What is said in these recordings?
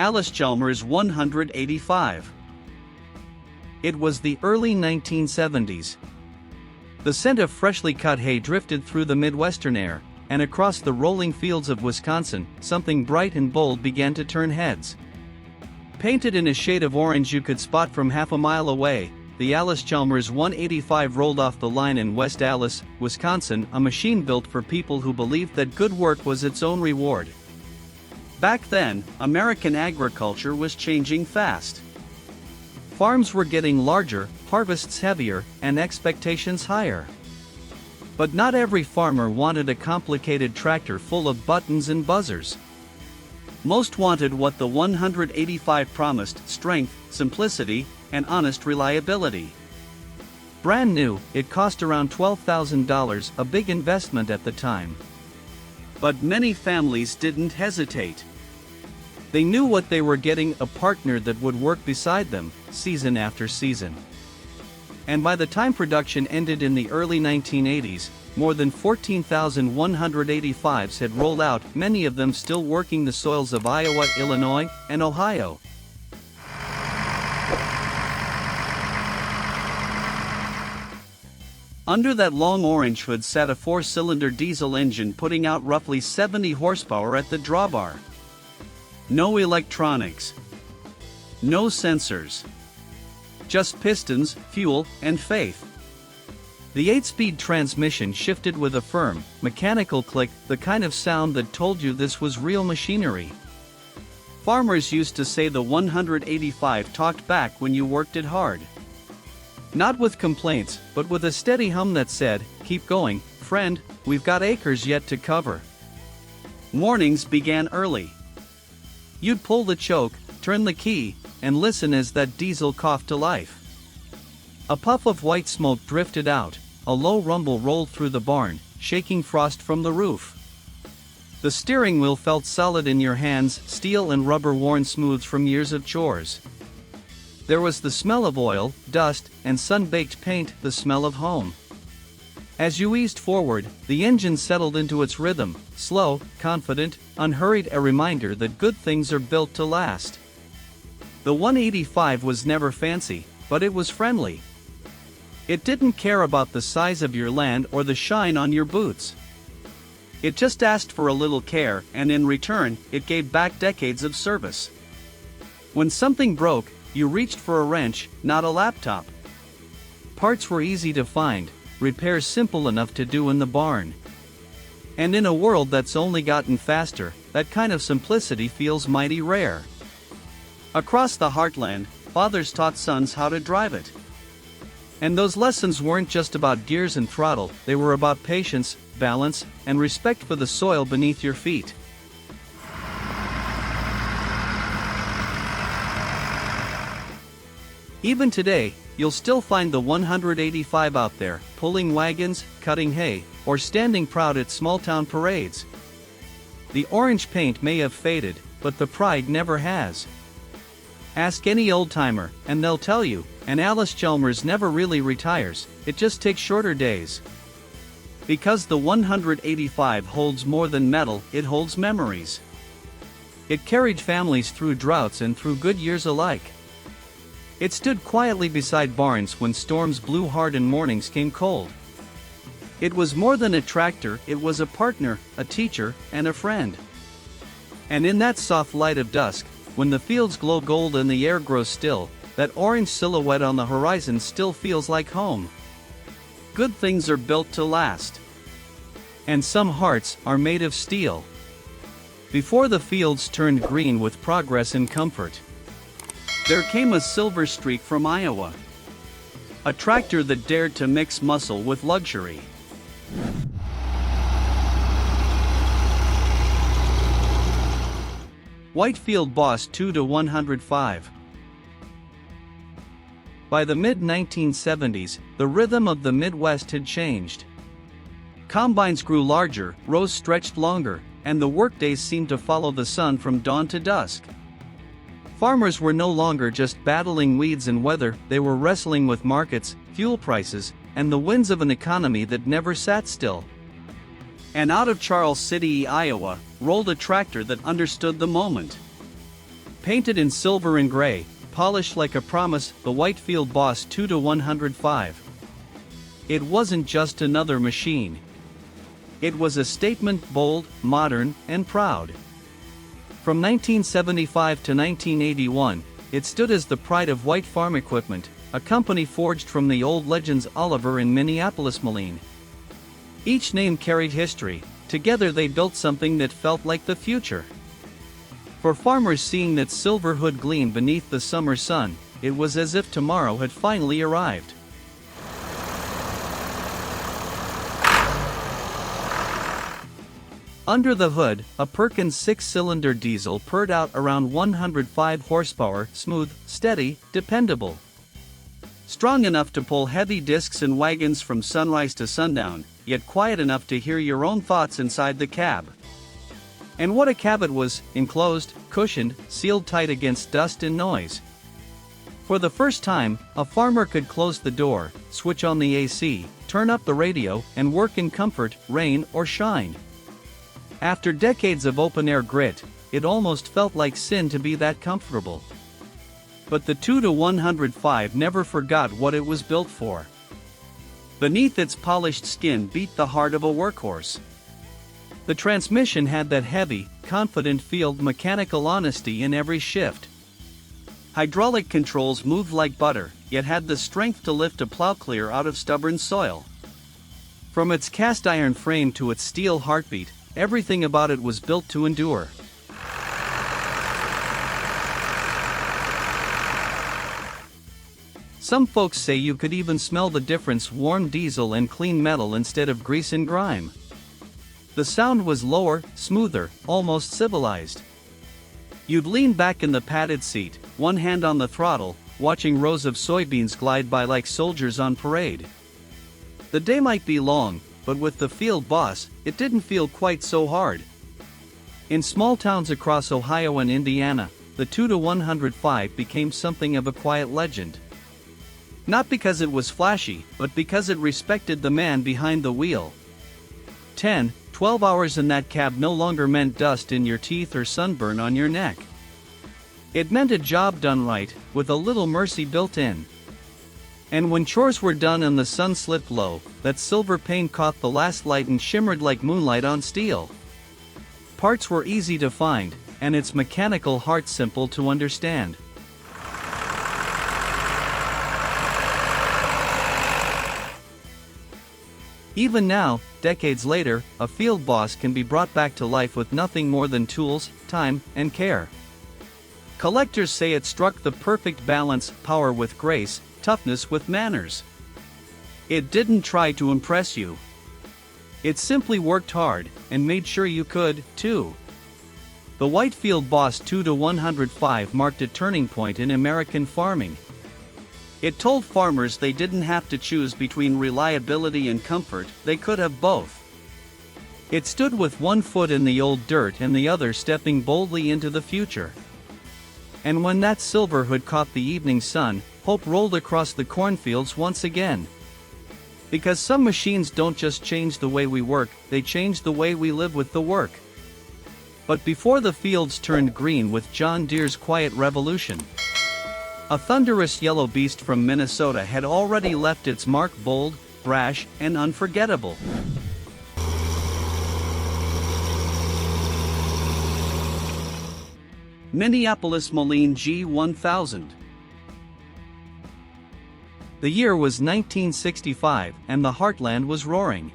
Allis-Chalmers 185. It was the early 1970s. The scent of freshly cut hay drifted through the Midwestern air, and across the rolling fields of Wisconsin, something bright and bold began to turn heads. Painted in a shade of orange you could spot from half a mile away, the Allis-Chalmers 185 rolled off the line in West Allis, Wisconsin, a machine built for people who believed that good work was its own reward. Back then, American agriculture was changing fast. Farms were getting larger, harvests heavier, and expectations higher. But not every farmer wanted a complicated tractor full of buttons and buzzers. Most wanted what the 185 promised: strength, simplicity, and honest reliability. Brand new, it cost around $12,000, a big investment at the time. But many families didn't hesitate. They knew what they were getting: a partner that would work beside them, season after season. And by the time production ended in the early 1980s, more than 14,185s had rolled out, many of them still working the soils of Iowa, Illinois, and Ohio. Under that long orange hood sat a 4-cylinder diesel engine putting out roughly 70 horsepower at the drawbar. No electronics. No sensors. Just pistons, fuel, and faith. The 8-speed transmission shifted with a firm, mechanical click, the kind of sound that told you this was real machinery. Farmers used to say the 185 talked back when you worked it hard. Not with complaints, but with a steady hum that said, "Keep going, friend, we've got acres yet to cover." Mornings began early. You'd pull the choke, turn the key, and listen as that diesel coughed to life. A puff of white smoke drifted out, a low rumble rolled through the barn, shaking frost from the roof. The steering wheel felt solid in your hands, steel and rubber worn smooth from years of chores. There was the smell of oil, dust, and sun-baked paint, the smell of home. As you eased forward, the engine settled into its rhythm, slow, confident, unhurried, a reminder that good things are built to last. The 185 was never fancy, but it was friendly. It didn't care about the size of your land or the shine on your boots. It just asked for a little care, and in return, it gave back decades of service. When something broke, you reached for a wrench, not a laptop. Parts were easy to find, repairs simple enough to do in the barn. And in a world that's only gotten faster, that kind of simplicity feels mighty rare. Across the heartland, fathers taught sons how to drive it. And those lessons weren't just about gears and throttle, they were about patience, balance, and respect for the soil beneath your feet. Even today, you'll still find the 185 out there, pulling wagons, cutting hay, or standing proud at small-town parades. The orange paint may have faded, but the pride never has. Ask any old-timer, and they'll tell you, an Allis-Chalmers never really retires, it just takes shorter days. Because the 185 holds more than metal, it holds memories. It carried families through droughts and through good years alike. It stood quietly beside barns when storms blew hard and mornings came cold. It was more than a tractor, it was a partner, a teacher, and a friend. And in that soft light of dusk, when the fields glow gold and the air grows still, that orange silhouette on the horizon still feels like home. Good things are built to last. And some hearts are made of steel. Before the fields turned green with progress and comfort, there came a silver streak from Iowa. A tractor that dared to mix muscle with luxury. Whitefield Boss 2-105. By the mid-1970s, the rhythm of the Midwest had changed. Combines grew larger, rows stretched longer, and the workdays seemed to follow the sun from dawn to dusk. Farmers were no longer just battling weeds and weather, they were wrestling with markets, fuel prices, and the winds of an economy that never sat still. And out of Charles City, Iowa, rolled a tractor that understood the moment. Painted in silver and gray, polished like a promise, the Whitefield Boss 2-105. It wasn't just another machine. It was a statement, bold, modern, and proud. From 1975 to 1981, it stood as the pride of White Farm Equipment, a company forged from the old legends Oliver and Minneapolis Moline. Each name carried history. Together they built something that felt like the future. For farmers seeing that silver hood gleam beneath the summer sun, it was as if tomorrow had finally arrived. Under the hood, a Perkins 6-cylinder diesel purred out around 105 horsepower, smooth, steady, dependable. Strong enough to pull heavy discs and wagons from sunrise to sundown, yet quiet enough to hear your own thoughts inside the cab. And what a cab it was, enclosed, cushioned, sealed tight against dust and noise. For the first time, a farmer could close the door, switch on the AC, turn up the radio, and work in comfort, rain or shine. After decades of open-air grit, it almost felt like sin to be that comfortable. But the 2-105 never forgot what it was built for. Beneath its polished skin beat the heart of a workhorse. The transmission had that heavy, confident feel, mechanical honesty in every shift. Hydraulic controls moved like butter, yet had the strength to lift a plow clear out of stubborn soil. From its cast iron frame to its steel heartbeat, everything about it was built to endure. Some folks say you could even smell the difference: warm diesel and clean metal instead of grease and grime. The sound was lower, smoother, almost civilized. You'd lean back in the padded seat, one hand on the throttle, watching rows of soybeans glide by like soldiers on parade. The day might be long, but with the Field Boss, it didn't feel quite so hard. In small towns across Ohio and Indiana, the 2-105 became something of a quiet legend. Not because it was flashy, but because it respected the man behind the wheel. 10-12 hours in that cab no longer meant dust in your teeth or sunburn on your neck. It meant a job done right, with a little mercy built in. And when chores were done and the sun slipped low, that silver pane caught the last light and shimmered like moonlight on steel. Parts were easy to find, and its mechanical heart simple to understand. Even now, decades later, a Field Boss can be brought back to life with nothing more than tools, time, and care. Collectors say it struck the perfect balance: power with grace, toughness with manners. It didn't try to impress you. It simply worked hard, and made sure you could, too. The Whitefield Boss 2-105 marked a turning point in American farming. It told farmers they didn't have to choose between reliability and comfort, they could have both. It stood with one foot in the old dirt and the other stepping boldly into the future. And when that silver hood caught the evening sun, hope rolled across the cornfields once again. Because some machines don't just change the way we work, they change the way we live with the work. But before the fields turned green with John Deere's quiet revolution, a thunderous yellow beast from Minnesota had already left its mark: bold, brash, and unforgettable. Minneapolis Moline G1000. The year was 1965, and the heartland was roaring.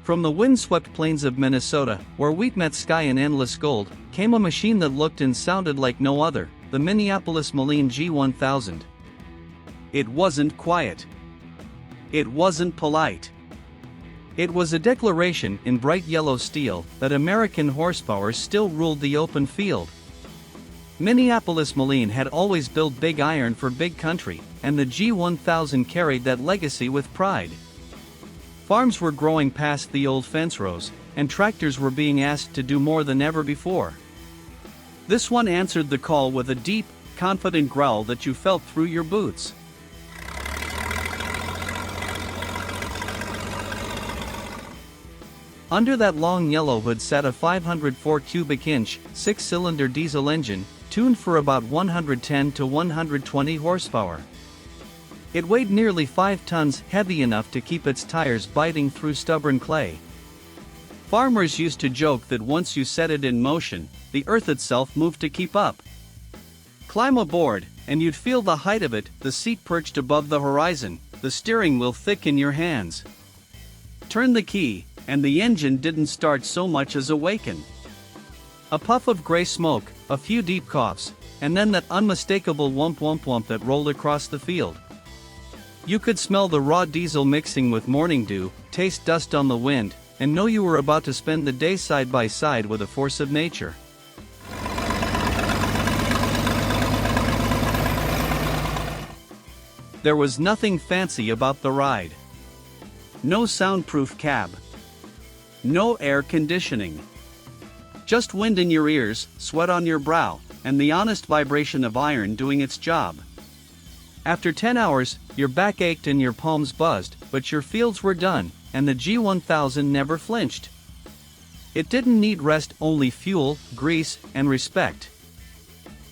From the windswept plains of Minnesota, where wheat met sky in endless gold, came a machine that looked and sounded like no other: the Minneapolis Moline G1000. It wasn't quiet. It wasn't polite. It was a declaration, in bright yellow steel, that American horsepower still ruled the open field. Minneapolis Moline had always built big iron for big country, and the G1000 carried that legacy with pride. Farms were growing past the old fence rows, and tractors were being asked to do more than ever before. This one answered the call with a deep, confident growl that you felt through your boots. Under that long yellow hood sat a 504 cubic inch, 6-cylinder diesel engine, tuned for about 110 to 120 horsepower. It weighed nearly 5 tons, heavy enough to keep its tires biting through stubborn clay. Farmers used to joke that once you set it in motion, the earth itself moved to keep up. Climb aboard, and you'd feel the height of it, the seat perched above the horizon, the steering wheel thick in your hands. Turn the key, and the engine didn't start so much as awaken. A puff of gray smoke, a few deep coughs, and then that unmistakable whump whump whump that rolled across the field. You could smell the raw diesel mixing with morning dew, taste dust on the wind, and know you were about to spend the day side by side with a force of nature. There was nothing fancy about the ride. No soundproof cab. No air conditioning. Just wind in your ears, sweat on your brow, and the honest vibration of iron doing its job. After 10 hours, your back ached and your palms buzzed, but your fields were done, and the G1000 never flinched. It didn't need rest, only fuel, grease, and respect.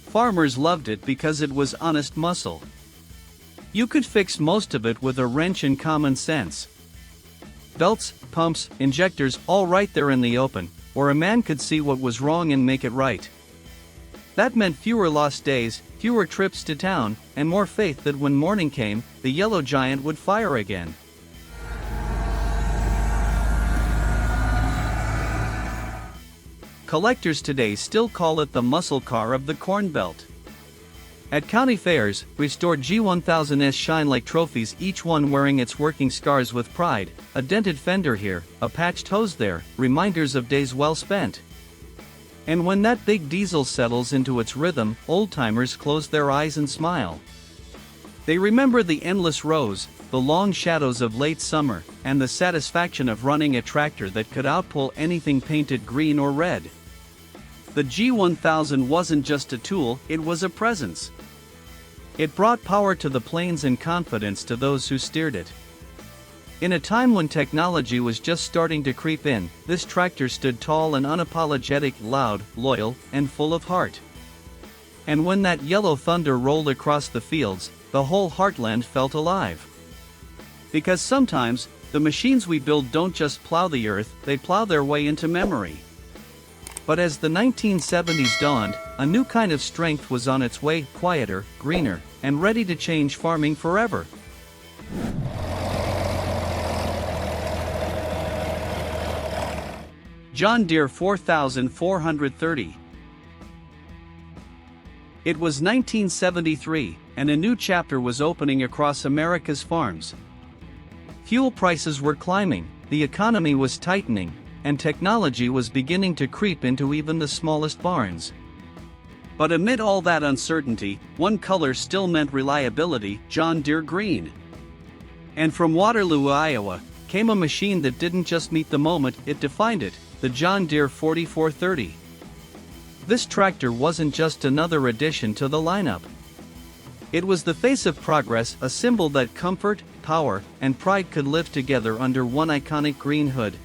Farmers loved it because it was honest muscle. You could fix most of it with a wrench and common sense. Belts, pumps, injectors, all right there in the open, where a man could see what was wrong and make it right. That meant fewer lost days, fewer trips to town, and more faith that when morning came, the yellow giant would fire again. Collectors today still call it the muscle car of the Corn Belt. At county fairs, restored G1000s shine like trophies, each one wearing its working scars with pride, a dented fender here, a patched hose there, reminders of days well spent. And when that big diesel settles into its rhythm, old-timers close their eyes and smile. They remember the endless rows, the long shadows of late summer, and the satisfaction of running a tractor that could outpull anything painted green or red. The G1000 wasn't just a tool, it was a presence. It brought power to the plains and confidence to those who steered it. In a time when technology was just starting to creep in, this tractor stood tall and unapologetic, loud, loyal, and full of heart. And when that yellow thunder rolled across the fields, the whole heartland felt alive. Because sometimes, the machines we build don't just plow the earth, they plow their way into memory. But as the 1970s dawned, a new kind of strength was on its way, quieter, greener, and ready to change farming forever. John Deere 4430. It was 1973, and a new chapter was opening across America's farms. Fuel prices were climbing, the economy was tightening, and technology was beginning to creep into even the smallest barns. But amid all that uncertainty, one color still meant reliability: John Deere green. And from Waterloo, Iowa, came a machine that didn't just meet the moment, it defined it, the John Deere 4430. This tractor wasn't just another addition to the lineup. It was the face of progress, a symbol that comfort, power, and pride could live together under one iconic green hood.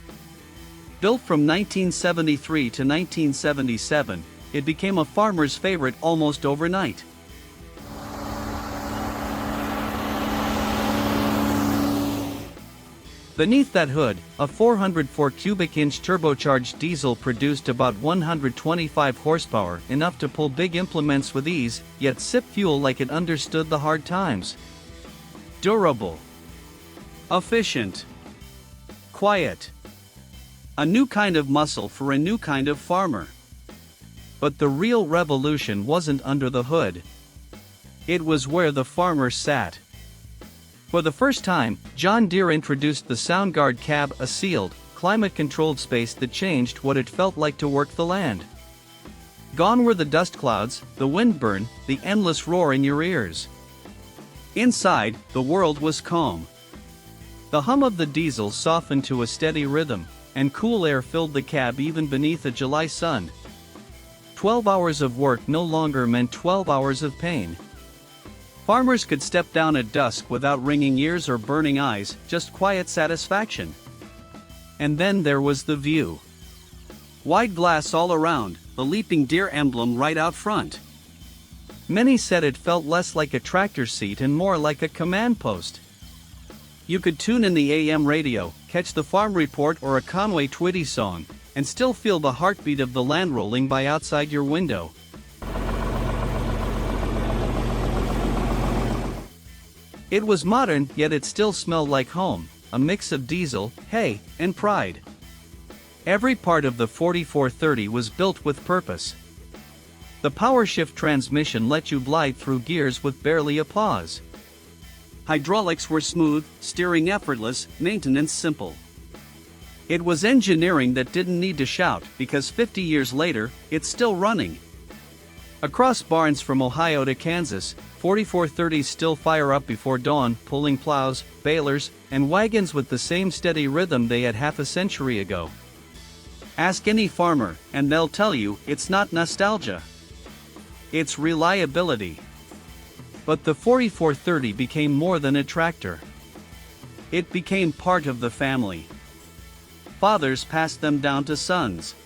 Built from 1973 to 1977, it became a farmer's favorite almost overnight. Beneath that hood, a 404 cubic inch turbocharged diesel produced about 125 horsepower, enough to pull big implements with ease, yet sip fuel like it understood the hard times. Durable. Efficient. Quiet. A new kind of muscle for a new kind of farmer. But the real revolution wasn't under the hood. It was where the farmer sat. For the first time, John Deere introduced the SoundGuard cab, a sealed, climate-controlled space that changed what it felt like to work the land. Gone were the dust clouds, the wind burn, the endless roar in your ears. Inside, the world was calm. The hum of the diesel softened to a steady rhythm, and cool air filled the cab even beneath a July sun. 12 hours of work no longer meant 12 hours of pain. Farmers could step down at dusk without ringing ears or burning eyes, just quiet satisfaction. And then there was the view. Wide glass all around, the leaping deer emblem right out front. Many said it felt less like a tractor seat and more like a command post. You could tune in the AM radio, catch the farm report or a Conway Twitty song, and still feel the heartbeat of the land rolling by outside your window. It was modern, yet it still smelled like home, a mix of diesel, hay, and pride. Every part of the 4430 was built with purpose. The power-shift transmission let you glide through gears with barely a pause. Hydraulics were smooth, steering effortless, maintenance simple. It was engineering that didn't need to shout, because 50 years later, it's still running. Across barns from Ohio to Kansas, 4430s still fire up before dawn, pulling plows, balers, and wagons with the same steady rhythm they had half a century ago. Ask any farmer, and they'll tell you it's not nostalgia. It's reliability. But the 4430 became more than a tractor. It became part of the family. Fathers passed them down to sons.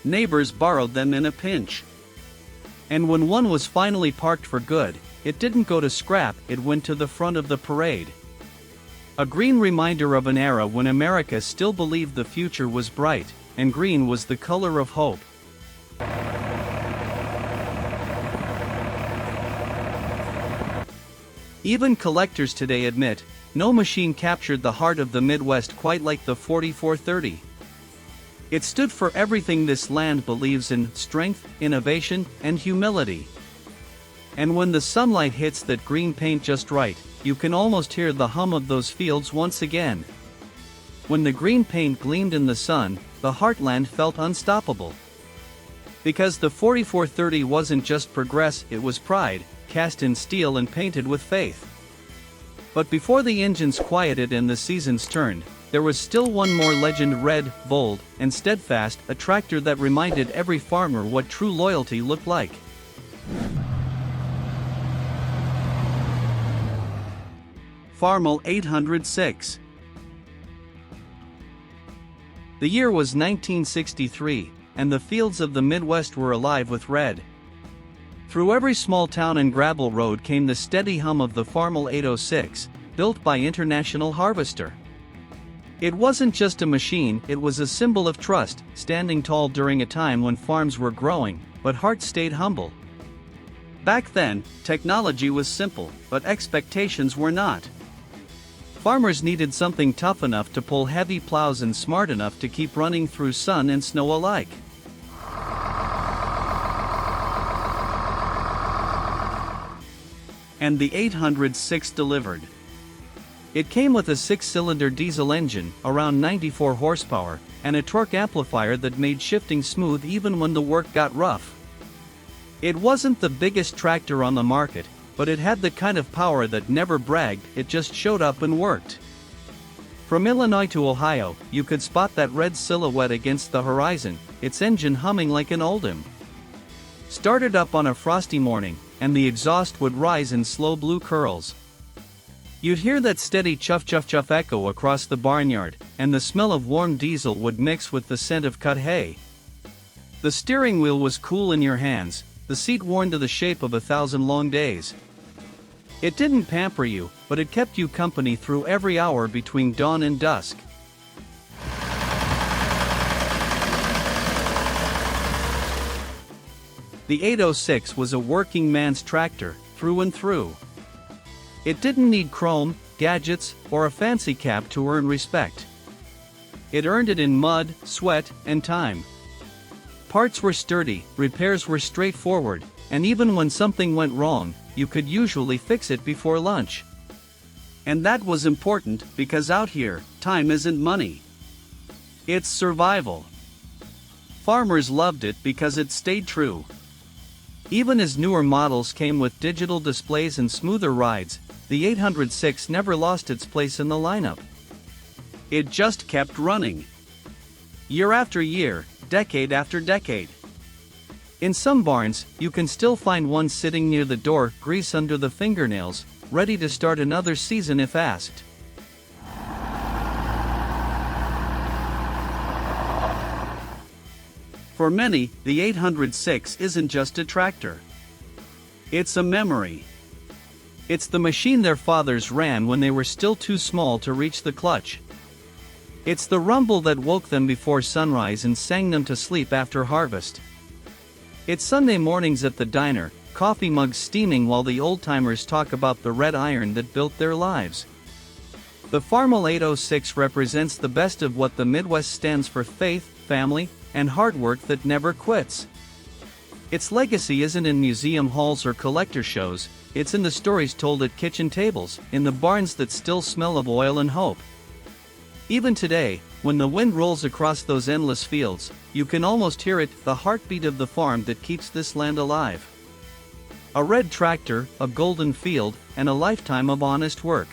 Neighbors borrowed them in a pinch. And when one was finally parked for good, it didn't go to scrap, it went to the front of the parade. A green reminder of an era when America still believed the future was bright, and green was the color of hope. Even collectors today admit, no machine captured the heart of the Midwest quite like the 4430. It stood for everything this land believes in: strength, innovation, and humility. And when the sunlight hits that green paint just right, you can almost hear the hum of those fields once again. When the green paint gleamed in the sun, the heartland felt unstoppable. Because the 4430 wasn't just progress, it was pride, cast in steel and painted with faith. But before the engines quieted and the seasons turned, there was still one more legend: red, bold, and steadfast, a tractor that reminded every farmer what true loyalty looked like. Farmall 806. The year was 1963, and the fields of the Midwest were alive with red. Through every small town and gravel road came the steady hum of the Farmall 806, built by International Harvester. It wasn't just a machine, it was a symbol of trust, standing tall during a time when farms were growing, but hearts stayed humble. Back then, technology was simple, but expectations were not. Farmers needed something tough enough to pull heavy plows and smart enough to keep running through sun and snow alike. And the 806 delivered. It came with a 6-cylinder diesel engine, around 94 horsepower, and a torque amplifier that made shifting smooth even when the work got rough. It wasn't the biggest tractor on the market, but it had the kind of power that never bragged, it just showed up and worked. From Illinois to Ohio, you could spot that red silhouette against the horizon, its engine humming like an old hymn. Started up on a frosty morning, and the exhaust would rise in slow blue curls. You'd hear that steady chuff-chuff-chuff echo across the barnyard, and the smell of warm diesel would mix with the scent of cut hay. The steering wheel was cool in your hands, the seat worn to the shape of 1,000 long days. It didn't pamper you, but it kept you company through every hour between dawn and dusk. The 806 was a working man's tractor, through and through. It didn't need chrome, gadgets, or a fancy cap to earn respect. It earned it in mud, sweat, and time. Parts were sturdy, repairs were straightforward, and even when something went wrong, you could usually fix it before lunch. And that was important, because out here, time isn't money. It's survival. Farmers loved it because it stayed true. Even as newer models came with digital displays and smoother rides, the 806 never lost its place in the lineup. It just kept running. Year after year, decade after decade. In some barns, you can still find one sitting near the door, grease under the fingernails, ready to start another season if asked. For many, the 806 isn't just a tractor. It's a memory. It's the machine their fathers ran when they were still too small to reach the clutch. It's the rumble that woke them before sunrise and sang them to sleep after harvest. It's Sunday mornings at the diner, coffee mugs steaming while the old-timers talk about the red iron that built their lives. The Farmall 806 represents the best of what the Midwest stands for: faith, family, and hard work that never quits. Its legacy isn't in museum halls or collector shows, it's in the stories told at kitchen tables, in the barns that still smell of oil and hope. Even today, when the wind rolls across those endless fields, you can almost hear it, the heartbeat of the farm that keeps this land alive. A red tractor, a golden field, and a lifetime of honest work.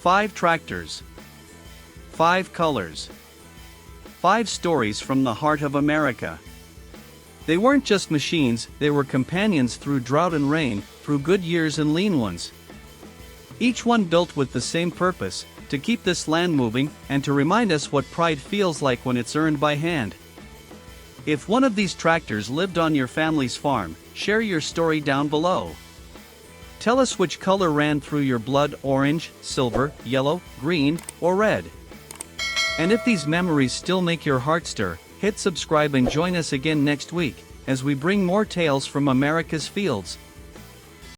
Five tractors. 5 colors. 5 stories from the heart of America. They weren't just machines, they were companions through drought and rain, through good years and lean ones. Each one built with the same purpose, to keep this land moving, and to remind us what pride feels like when it's earned by hand. If one of these tractors lived on your family's farm, share your story down below. Tell us which color ran through your blood: orange, silver, yellow, green, or red. And if these memories still make your heart stir, hit subscribe and join us again next week, as we bring more tales from America's fields,